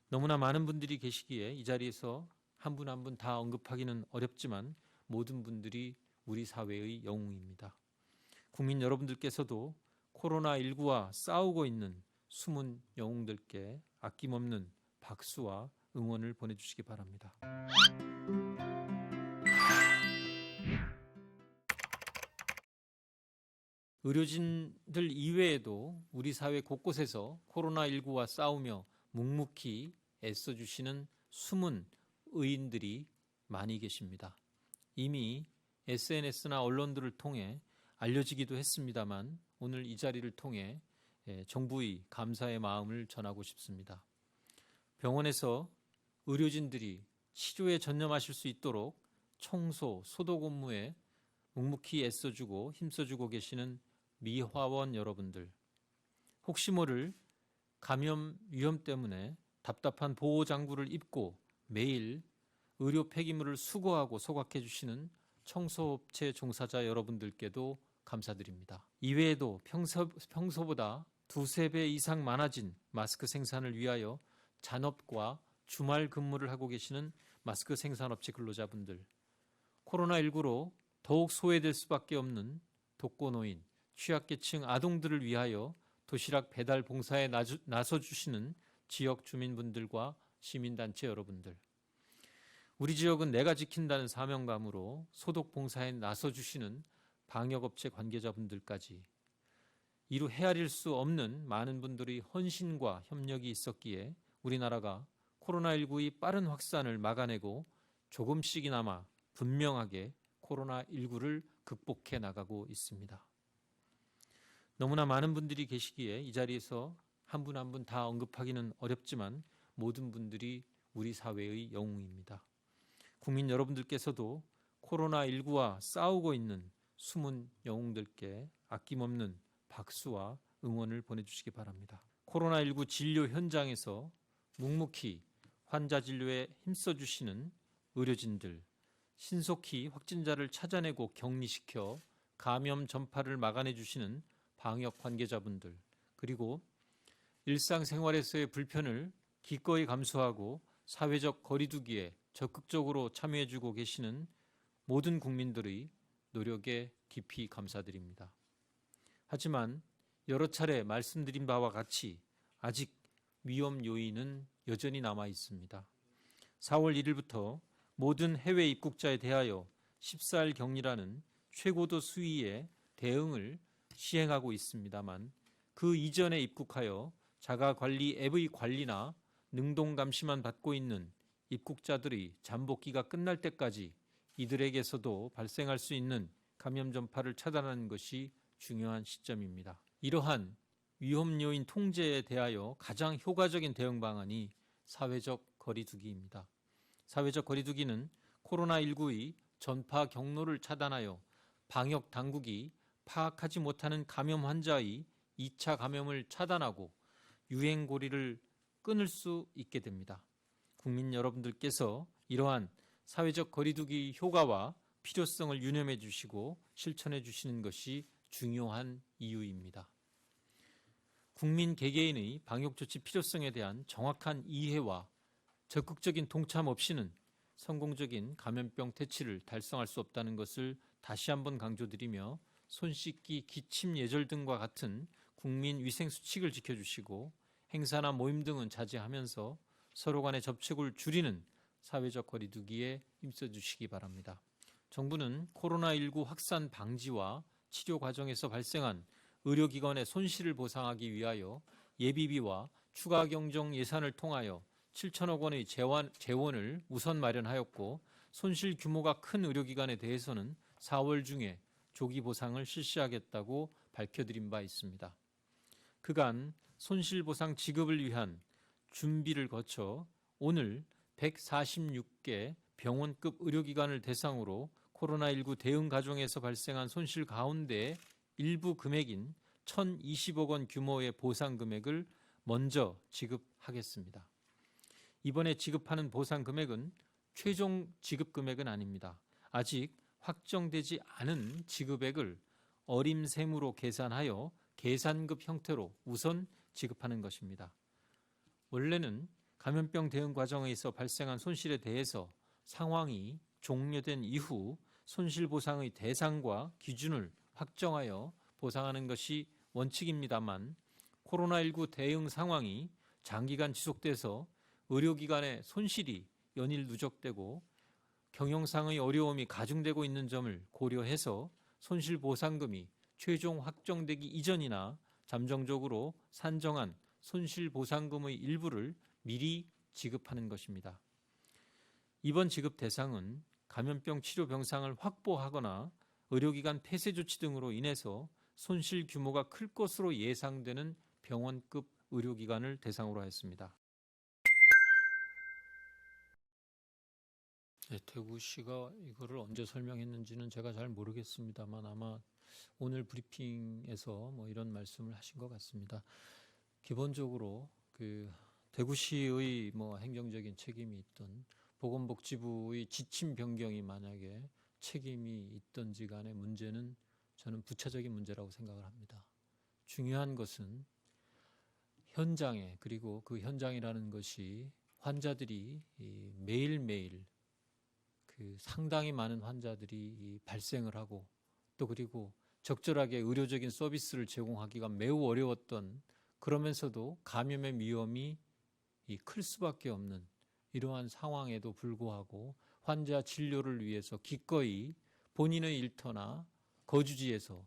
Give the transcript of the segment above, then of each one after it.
너무나 많은 분들이 계시기에 이 자리에서 한 분 한 분 다 언급하기는 어렵지만 모든 분들이 우리 사회의 영웅입니다. 국민 여러분들께서도 코로나19와 싸우고 있는 숨은 영웅들께 아낌없는 박수와 응원을 보내주시기 바랍니다. 의료진들 이외에도 우리 사회 곳곳에서 코로나19와 싸우며 묵묵히 애써주시는 숨은 의인들이 많이 계십니다. 이미 SNS나 언론들을 통해 알려지기도 했습니다만 오늘 이 자리를 통해 정부의 감사의 마음을 전하고 싶습니다. 병원에서 의료진들이 치료에 전념하실 수 있도록 청소, 소독 업무에 묵묵히 애써주고 힘써주고 계시는 미화원 여러분들, 혹시 모를 감염 위험 때문에 답답한 보호장구를 입고 매일 의료 폐기물을 수거하고 소각해 주시는 청소업체 종사자 여러분들께도 감사드립니다. 이외에도 평소보다 두세 배 이상 많아진 마스크 생산을 위하여 잔업과 주말 근무를 하고 계시는 마스크 생산업체 근로자분들, 코로나19로 더욱 소외될 수밖에 없는 독거노인, 취약계층 아동들을 위하여 도시락 배달 봉사에 나서주시는 지역 주민분들과 시민단체 여러분들, 우리 지역은 내가 지킨다는 사명감으로 소독 봉사에 나서주시는 방역업체 관계자분들까지 이루 헤아릴 수 없는 많은 분들의 헌신과 협력이 있었기에 우리나라가 코로나19의 빠른 확산을 막아내고 조금씩이나마 분명하게 코로나19를 극복해 나가고 있습니다. 너무나 많은 분들이 계시기에 이 자리에서 한 분 한 분 다 언급하기는 어렵지만 모든 분들이 우리 사회의 영웅입니다. 국민 여러분들께서도 코로나19와 싸우고 있는 숨은 영웅들께 아낌없는 박수와 응원을 보내주시기 바랍니다. 코로나19 진료 현장에서 묵묵히 환자 진료에 힘써주시는 의료진들, 신속히 확진자를 찾아내고 격리시켜 감염 전파를 막아내 주시는 방역 관계자분들, 그리고 일상생활에서의 불편을 기꺼이 감수하고 사회적 거리두기에 적극적으로 참여해주고 계시는 모든 국민들의 노력에 깊이 감사드립니다. 하지만 여러 차례 말씀드린 바와 같이 아직 위험 요인은 여전히 남아 있습니다. 4월 1일부터 모든 해외 입국자에 대하여 14일 격리라는 최고도 수위의 대응을 시행하고 있습니다만 그 이전에 입국하여 자가관리 앱의 관리나 능동감시만 받고 있는 입국자들의 잠복기가 끝날 때까지 이들에게서도 발생할 수 있는 감염 전파를 차단하는 것이 중요한 시점입니다. 이러한 위험 요인 통제에 대하여 가장 효과적인 대응 방안이 사회적 거리두기입니다. 사회적 거리두기는 코로나19의 전파 경로를 차단하여 방역 당국이 파악하지 못하는 감염 환자의 2차 감염을 차단하고 유행고리를 끊을 수 있게 됩니다. 국민 여러분들께서 이러한 사회적 거리두기 효과와 필요성을 유념해 주시고 실천해 주시는 것이 중요한 이유입니다. 국민 개개인의 방역조치 필요성에 대한 정확한 이해와 적극적인 동참 없이는 성공적인 감염병 퇴치를 달성할 수 없다는 것을 다시 한번 강조드리며 손 씻기, 기침 예절 등과 같은 국민 위생 수칙을 지켜주시고 행사나 모임 등은 자제하면서 서로 간의 접촉을 줄이는 사회적 거리두기에 힘써주시기 바랍니다. 정부는 코로나19 확산 방지와 치료 과정에서 발생한 의료기관의 손실을 보상하기 위하여 예비비와 추가 경정 예산을 통하여 7천억 원의 재원을 우선 마련하였고 손실 규모가 큰 의료기관에 대해서는 4월 중에 조기 보상을 실시하겠다고 밝혀드린 바 있습니다. 그간 손실보상 지급을 위한 준비를 거쳐 오늘 146개 병원급 의료기관을 대상으로 코로나19 대응 과정에서 발생한 손실 가운데 일부 금액인 1,020억 원 규모의 보상 금액을 먼저 지급하겠습니다. 이번에 지급하는 보상 금액은 최종 지급 금액은 아닙니다. 아직 확정되지 않은 지급액을 어림셈으로 계산하여 계산급 형태로 우선 지급하는 것입니다. 원래는 감염병 대응 과정에 있어 발생한 손실에 대해서 상황이 종료된 이후 손실보상의 대상과 기준을 확정하여 보상하는 것이 원칙입니다만 코로나19 대응 상황이 장기간 지속돼서 의료기관의 손실이 연일 누적되고 경영상의 어려움이 가중되고 있는 점을 고려해서 손실보상금이 최종 확정되기 이전이나 잠정적으로 산정한 손실보상금의 일부를 미리 지급하는 것입니다. 이번 지급 대상은 감염병 치료 병상을 확보하거나 의료기관 폐쇄 조치 등으로 인해서 손실 규모가 클 것으로 예상되는 병원급 의료기관을 대상으로 하였습니다. 네, 대구시가 이거를 언제 설명했는지는 제가 잘 모르겠습니다만 아마 오늘 브리핑에서 이런 말씀을 하신 것 같습니다. 기본적으로 대구시의 행정적인 책임이 있든 보건복지부의 지침 변경이 만약에 책임이 있든지 간의 문제는 저는 부차적인 문제라고 생각을 합니다. 중요한 것은 현장에, 그리고 그 현장이라는 것이 환자들이 매일매일 상당히 많은 환자들이 발생을 하고 또 그리고 적절하게 의료적인 서비스를 제공하기가 매우 어려웠던, 그러면서도 감염의 위험이 클 수밖에 없는 이러한 상황에도 불구하고 환자 진료를 위해서 기꺼이 본인의 일터나 거주지에서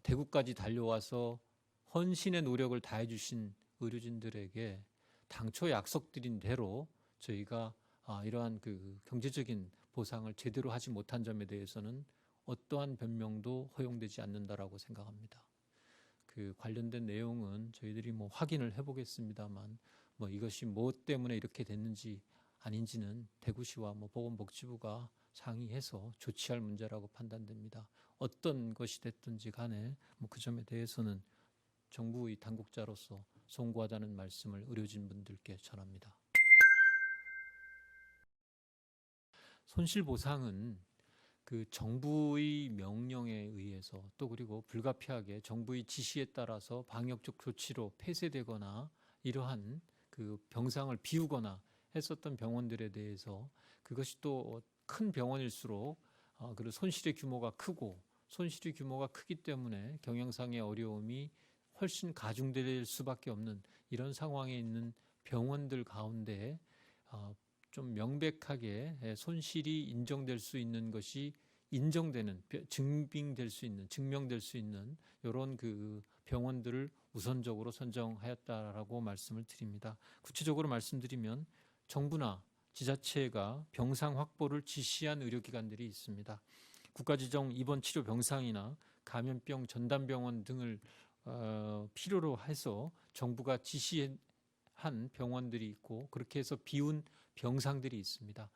대구까지 달려와서 헌신의 노력을 다해 주신 의료진들에게 당초 약속드린 대로 저희가 이러한 경제적인 보상을 제대로 하지 못한 점에 대해서는 어떠한 변명도 허용되지 않는다라고 생각합니다. 관련된 내용은 저희들이 확인을 해보겠습니다만 이것이 무엇 때문에 이렇게 됐는지 아닌지는 대구시와 보건복지부가 상의해서 조치할 문제라고 판단됩니다. 어떤 것이 됐든지 간에 그 점에 대해서는 정부의 당국자로서 송구하다는 말씀을 의료진분들께 전합니다. 손실보상은 정부의 명령에 의해서 또 그리고 불가피하게 정부의 지시에 따라서 방역적 조치로 폐쇄되거나 이러한 병상을 비우거나 했었던 병원들에 대해서, 그것이 또 큰 병원일수록 그리고 손실의 규모가 크고 손실의 규모가 크기 때문에 경영상의 어려움이 훨씬 가중될 수밖에 없는 이런 상황에 있는 병원들 가운데 좀 명백하게 손실이 인정될 수 있는 것이 증명될 수 있는 이런 병원들을 우선적으로 선정하였다라고 말씀을 드립니다. 구체적으로 말씀드리면 정부나 지자체가 병상 확보를 지시한 의료기관들이 있습니다. 국가지정 입원치료 병상이나 감염병 전담병원 등을 필요로 해서 정부가 지시한 병원들이 있고 그렇게 해서 비운 병상들이 있습니다.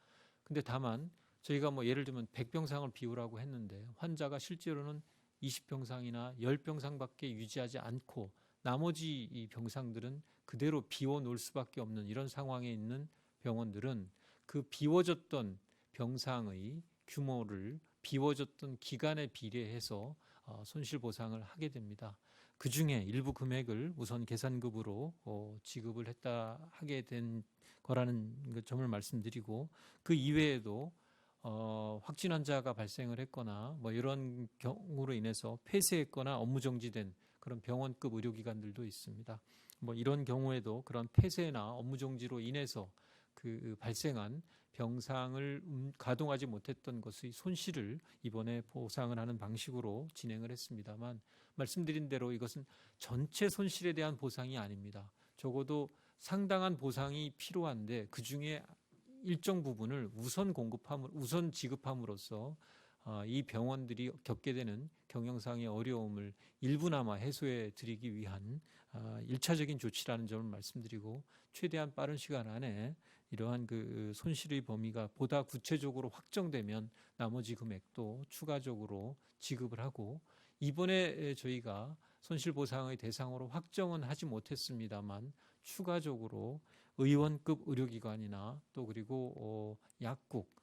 근데 다만 저희가 예를 들면 100병상을 비우라고 했는데 환자가 실제로는 20병상이나 10병상밖에 유지하지 않고 나머지 이 병상들은 그대로 비워 놓을 수밖에 없는 이런 상황에 있는 병원들은 그 비워졌던 병상의 규모를 비워졌던 기간에 비례해서 손실보상을 하게 됩니다. 그 중에 일부 금액을 우선 계산급으로 지급을 하게 된 거라는 점을 말씀드리고, 그 이외에도 확진 환자가 발생을 했거나 이런 경우로 인해서 폐쇄했거나 업무 정지된 그런 병원급 의료기관들도 있습니다. 이런 경우에도 그런 폐쇄나 업무 정지로 인해서 발생한 병상을 가동하지 못했던 것의 손실을 이번에 보상을 하는 방식으로 진행을 했습니다만, 말씀드린 대로 이것은 전체 손실에 대한 보상이 아닙니다. 적어도 상당한 보상이 필요한데 그중에 일정 부분을 우선 지급함으로써 이 병원들이 겪게 되는 경영상의 어려움을 일부나마 해소해 드리기 위한 1차적인 조치라는 점을 말씀드리고, 최대한 빠른 시간 안에 이러한 손실의 범위가 보다 구체적으로 확정되면 나머지 금액도 추가적으로 지급을 하고, 이번에 저희가 손실보상의 대상으로 확정은 하지 못했습니다만 추가적으로 의원급 의료기관이나 또 그리고 약국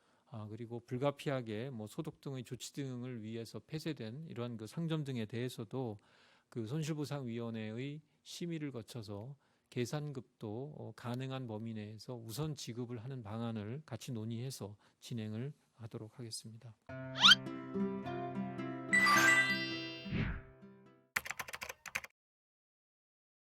그리고 불가피하게 소독 등의 조치 등을 위해서 폐쇄된 이러한 상점 등에 대해서도 손실보상위원회의 심의를 거쳐서 계산급도 가능한 범위 내에서 우선 지급을 하는 방안을 같이 논의해서 진행을 하도록 하겠습니다.